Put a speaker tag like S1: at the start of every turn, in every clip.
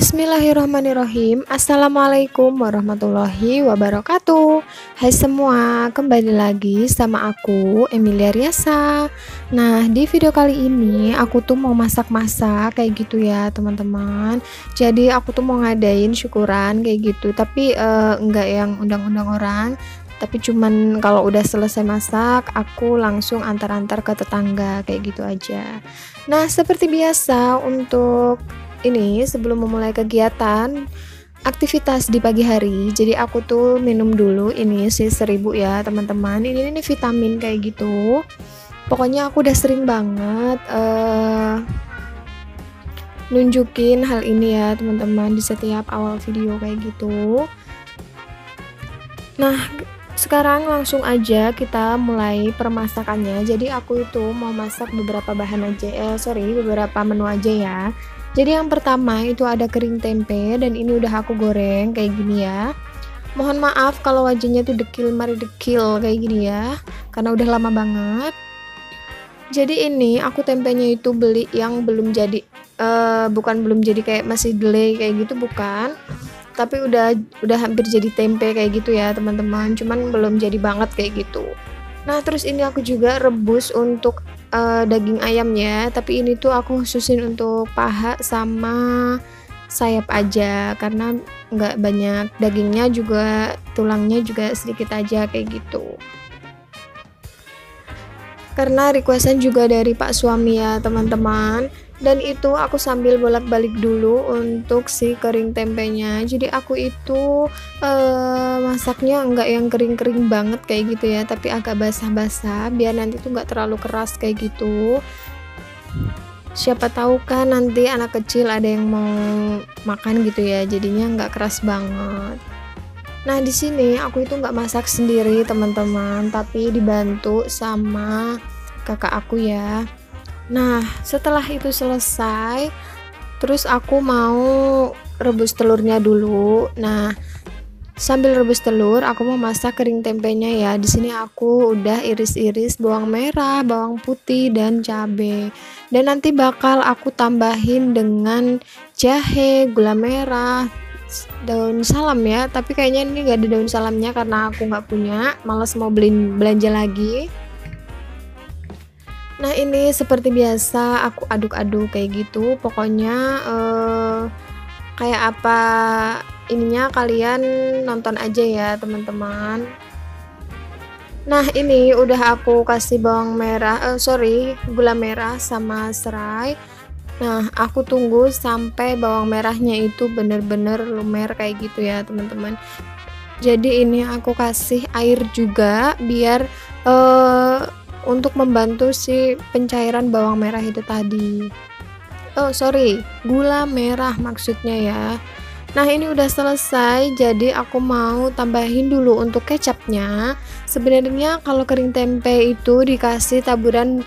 S1: Bismillahirrahmanirrahim. Assalamualaikum warahmatullahi wabarakatuh. Hai semua, kembali lagi sama aku Emilia Riasa. Nah, di video kali ini aku tuh mau masak-masak kayak gitu ya teman-teman. Jadi aku tuh mau ngadain syukuran kayak gitu, tapi enggak yang undang-undang orang, tapi cuman kalau udah selesai masak aku langsung antar-antar ke tetangga kayak gitu aja. Nah, seperti biasa untuk ini sebelum memulai kegiatan aktivitas di pagi hari, jadi aku tuh minum dulu ini sih 1000 ya teman-teman. Ini vitamin kayak gitu. Pokoknya aku udah sering banget nunjukin hal ini ya teman-teman di setiap awal video kayak gitu. Nah, sekarang langsung aja kita mulai permasakannya. Jadi aku itu mau masak beberapa bahan aja, beberapa menu aja ya. Jadi yang pertama itu ada kering tempe, dan ini udah aku goreng kayak gini ya. Mohon maaf kalau wajahnya tuh dekil mari dekil kayak gini ya, karena udah lama banget. Jadi ini aku tempenya itu beli yang belum jadi, bukan belum jadi kayak masih delay kayak gitu, bukan. Tapi udah hampir jadi tempe kayak gitu ya teman-teman, cuman belum jadi banget kayak gitu. Nah, terus ini aku juga rebus untuk daging ayamnya, tapi ini tuh aku khususin untuk paha sama sayap aja karena nggak banyak dagingnya, juga tulangnya juga sedikit aja kayak gitu. Karena requestan juga dari Pak suami ya teman-teman. Dan itu aku sambil bolak-balik dulu untuk si kering tempenya. Jadi aku itu masaknya enggak yang kering-kering banget kayak gitu ya, tapi agak basah-basah biar nanti tuh nggak terlalu keras kayak gitu. Siapa tahu kan nanti anak kecil ada yang mau makan gitu ya, jadinya nggak keras banget. Nah, di sini aku itu nggak masak sendiri teman-teman, tapi dibantu sama kakak aku ya. Nah, setelah itu selesai, terus aku mau rebus telurnya dulu. Nah, sambil rebus telur, aku mau masak kering tempenya ya. Di sini aku udah iris-iris bawang merah, bawang putih, dan cabai. Dan nanti bakal aku tambahin dengan jahe, gula merah, daun salam ya. Tapi kayaknya ini gak ada daun salamnya karena aku nggak punya, malas mau belanja lagi. Nah, ini seperti biasa aku aduk-aduk kayak gitu. Pokoknya kayak apa ininya kalian nonton aja ya teman-teman. Nah, ini udah aku kasih bawang merah, gula merah sama serai. Nah, aku tunggu sampai bawang merahnya itu bener-bener lumer kayak gitu ya teman-teman. Jadi ini aku kasih air juga biar untuk membantu si pencairan bawang merah itu tadi. Gula merah maksudnya ya. Nah, ini udah selesai, jadi aku mau tambahin dulu untuk kecapnya. Sebenarnya kalau kering tempe itu dikasih taburan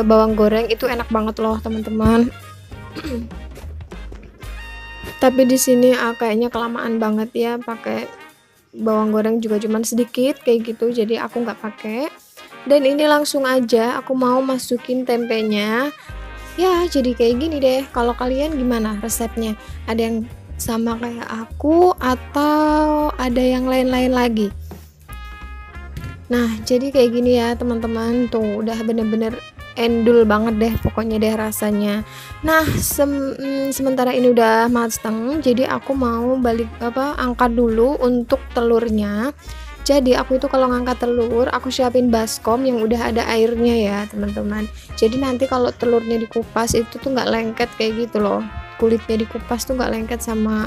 S1: bawang goreng itu enak banget loh teman-teman. Tapi di sini kayaknya kelamaan banget ya pakai bawang goreng, juga cuman sedikit kayak gitu, jadi aku nggak pakai. Dan ini langsung aja aku mau masukin tempenya ya, jadi kayak gini deh. Kalau kalian gimana resepnya? Ada yang sama kayak aku atau ada yang lain-lain lagi? Nah, jadi kayak gini ya teman-teman, tuh udah bener-bener endul banget deh pokoknya deh rasanya. Nah, sementara ini udah matang, jadi aku mau angkat dulu untuk telurnya. Jadi aku itu kalau ngangkat telur, aku siapin baskom yang udah ada airnya ya teman-teman. Jadi nanti kalau telurnya dikupas itu tuh nggak lengket kayak gitu loh. Kulitnya dikupas tuh nggak lengket sama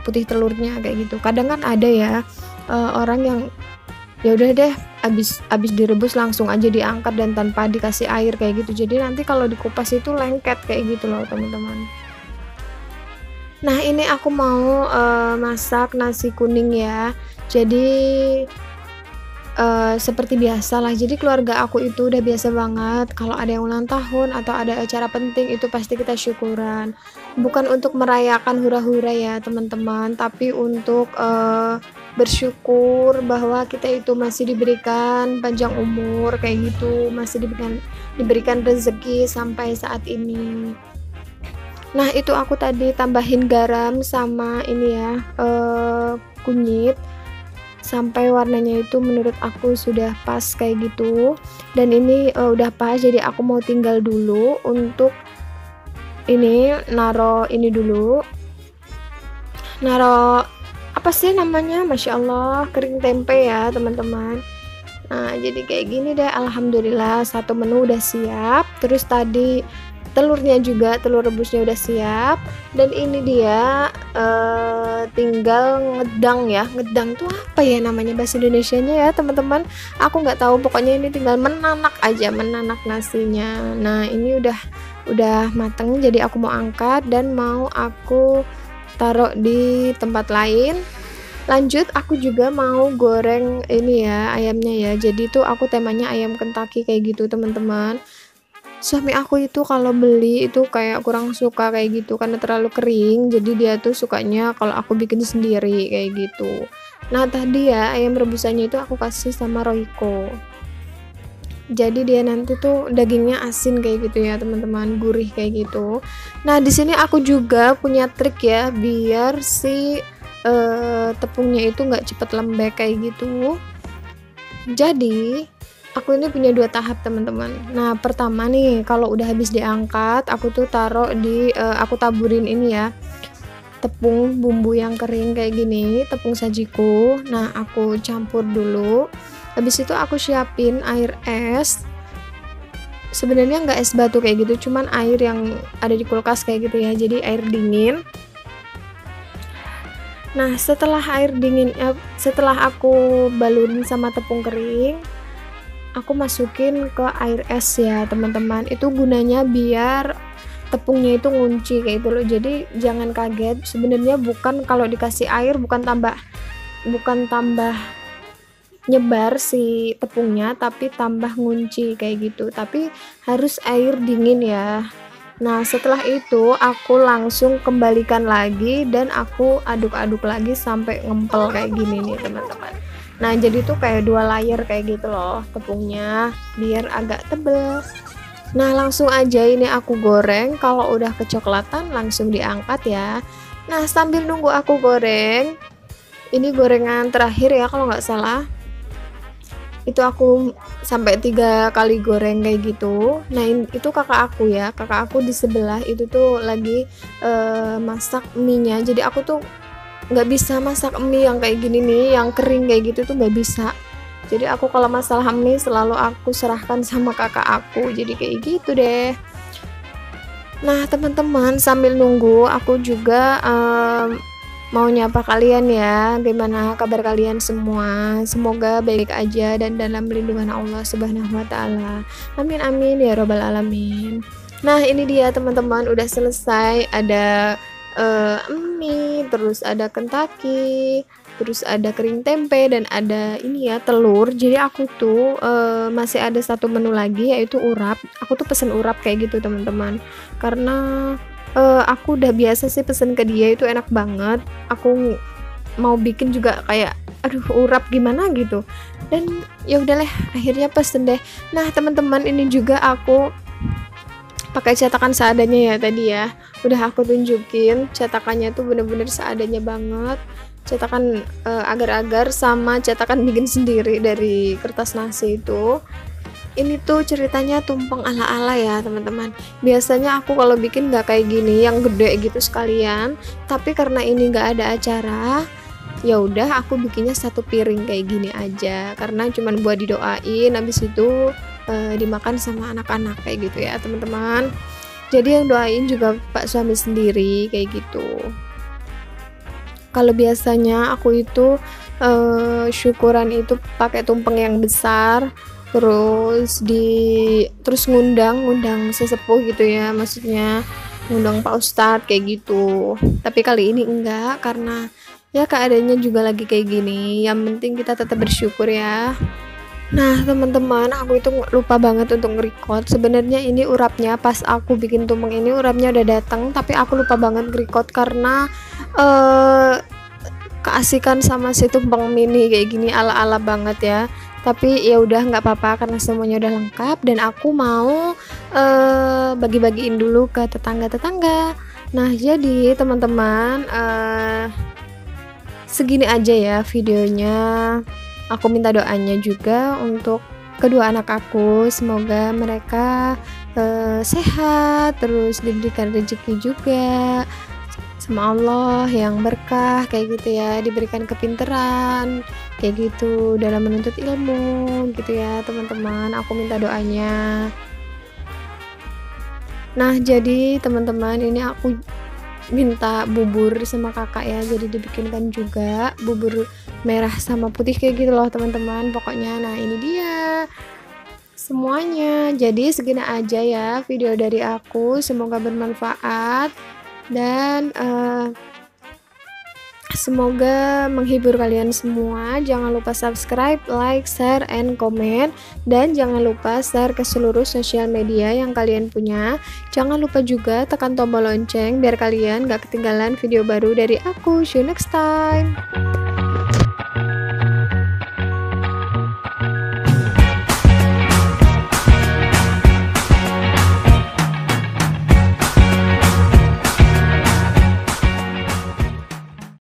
S1: putih telurnya kayak gitu. Kadang kan ada ya orang yang ya udah deh abis direbus langsung aja diangkat dan tanpa dikasih air kayak gitu. Jadi nanti kalau dikupas itu lengket kayak gitu loh teman-teman. Nah, ini aku mau masak nasi kuning ya. Jadi seperti biasa lah. Jadi keluarga aku itu udah biasa banget kalau ada yang ulang tahun atau ada acara penting itu pasti kita syukuran. Bukan untuk merayakan hura-hura ya teman-teman, tapi untuk bersyukur bahwa kita itu masih diberikan panjang umur kayak gitu, masih diberikan rezeki sampai saat ini. Nah, itu aku tadi tambahin garam sama ini ya, kunyit sampai warnanya itu menurut aku sudah pas kayak gitu. Dan ini udah pas, jadi aku mau tinggal dulu untuk ini naro ini dulu. Naro apa sih namanya? Masya Allah, kering tempe ya, teman-teman. Nah, jadi kayak gini deh, alhamdulillah satu menu udah siap. Terus tadi telurnya juga, telur rebusnya udah siap. Dan ini dia tinggal ngedang ya. Ngedang tuh apa ya namanya bahasa Indonesianya ya, teman-teman? Aku nggak tahu, pokoknya ini tinggal menanak aja, menanak nasinya. Nah, ini udah mateng, jadi aku mau angkat dan mau aku taruh di tempat lain. Lanjut, aku juga mau goreng ini ya, ayamnya ya. Jadi tuh aku temanya ayam Kentucky kayak gitu, teman-teman. Suami aku itu kalau beli itu kayak kurang suka kayak gitu karena terlalu kering. Jadi dia tuh sukanya kalau aku bikin sendiri kayak gitu. Nah, tadi ya ayam rebusannya itu aku kasih sama Royco. Jadi dia nanti tuh dagingnya asin kayak gitu ya, teman-teman, gurih kayak gitu. Nah, di sini aku juga punya trik ya biar si tepungnya itu nggak cepet lembek kayak gitu. Jadi aku ini punya dua tahap, teman-teman. Nah, pertama nih, kalau udah habis diangkat, aku tuh taruh di aku taburin ini ya, tepung bumbu yang kering kayak gini, tepung sajiku. Nah, aku campur dulu. Habis itu aku siapin air es. Sebenarnya nggak es batu kayak gitu, cuman air yang ada di kulkas kayak gitu ya, jadi air dingin. Nah, setelah air dingin, setelah aku balurin sama tepung kering, aku masukin ke air es ya, teman-teman. Itu gunanya biar tepungnya itu ngunci kayak gitu loh. Jadi jangan kaget. Sebenarnya bukan kalau dikasih air bukan tambah nyebar si tepungnya, tapi tambah ngunci kayak gitu. Tapi harus air dingin ya. Nah, setelah itu aku langsung kembalikan lagi dan aku aduk-aduk lagi sampai ngempel kayak gini nih, teman-teman. Nah, jadi tuh kayak dua layer kayak gitu loh tepungnya biar agak tebel. Nah, langsung aja ini aku goreng. Kalau udah kecoklatan langsung diangkat ya. Nah, sambil nunggu aku goreng, ini gorengan terakhir ya kalau nggak salah. Itu aku sampai 3 kali goreng kayak gitu. Nah, itu kakak aku ya, kakak aku di sebelah itu tuh lagi masak mie-nya. Jadi aku tuh nggak bisa masak mie yang kayak gini nih, yang kering kayak gitu tuh nggak bisa. Jadi aku kalau masalah mie selalu aku serahkan sama kakak aku, jadi kayak gitu deh. Nah, teman-teman, sambil nunggu aku juga mau nyapa kalian ya, gimana kabar kalian semua? Semoga baik aja dan dalam lindungan Allah Subhanahu wa Ta'ala. Amin, amin ya Robbal 'Alamin. Nah, ini dia teman-teman, udah selesai. Ada mie, terus ada Kentucky, terus ada kering tempe, dan ada ini ya, telur. Jadi aku tuh masih ada satu menu lagi, yaitu urap. Aku tuh pesen urap kayak gitu, teman-teman, karena aku udah biasa sih pesen ke dia, itu enak banget. Aku mau bikin juga kayak aduh urap gimana gitu, dan ya udahlah akhirnya pesen deh. Nah, teman-teman, ini juga aku pakai cetakan seadanya ya tadi ya. Udah aku tunjukin cetakannya tuh bener-bener seadanya banget. Cetakan agar-agar sama cetakan bikin sendiri dari kertas nasi itu. Ini tuh ceritanya tumpeng ala-ala ya, teman-teman. Biasanya aku kalau bikin nggak kayak gini, yang gede gitu sekalian. Tapi karena ini nggak ada acara, ya udah aku bikinnya satu piring kayak gini aja. Karena cuman buat didoain, habis itu dimakan sama anak-anak kayak gitu ya, teman-teman. Jadi yang doain juga Pak suami sendiri kayak gitu. Kalau biasanya aku itu syukuran itu pakai tumpeng yang besar, terus ngundang sesepuh gitu ya, maksudnya ngundang Pak Ustadz kayak gitu. Tapi kali ini enggak, karena ya keadaannya juga lagi kayak gini. Yang penting kita tetap bersyukur ya. Nah, teman-teman, aku itu lupa banget untuk nge-record. Sebenarnya ini urapnya pas aku bikin tumpeng ini, urapnya udah datang, tapi aku lupa banget nge-record karena keasikan sama si tumpeng mini kayak gini, ala-ala banget ya. Tapi ya udah nggak apa-apa karena semuanya udah lengkap, dan aku mau bagi-bagiin dulu ke tetangga-tetangga. Nah, jadi teman-teman, segini aja ya videonya. Aku minta doanya juga untuk kedua anak aku, semoga mereka sehat, terus diberikan rezeki juga sama Allah yang berkah kayak gitu ya, diberikan kepinteran kayak gitu dalam menuntut ilmu gitu ya teman-teman. Aku minta doanya. Nah, jadi teman-teman, ini aku minta bubur sama kakak ya, jadi dibikinkan juga bubur merah sama putih kayak gitu loh teman-teman pokoknya. Nah, ini dia semuanya. Jadi segini aja ya video dari aku, semoga bermanfaat dan semoga menghibur kalian semua. Jangan lupa subscribe, like, share, and comment. Dan jangan lupa share ke seluruh sosial media yang kalian punya. Jangan lupa juga tekan tombol lonceng biar kalian gak ketinggalan video baru dari aku. See you next time.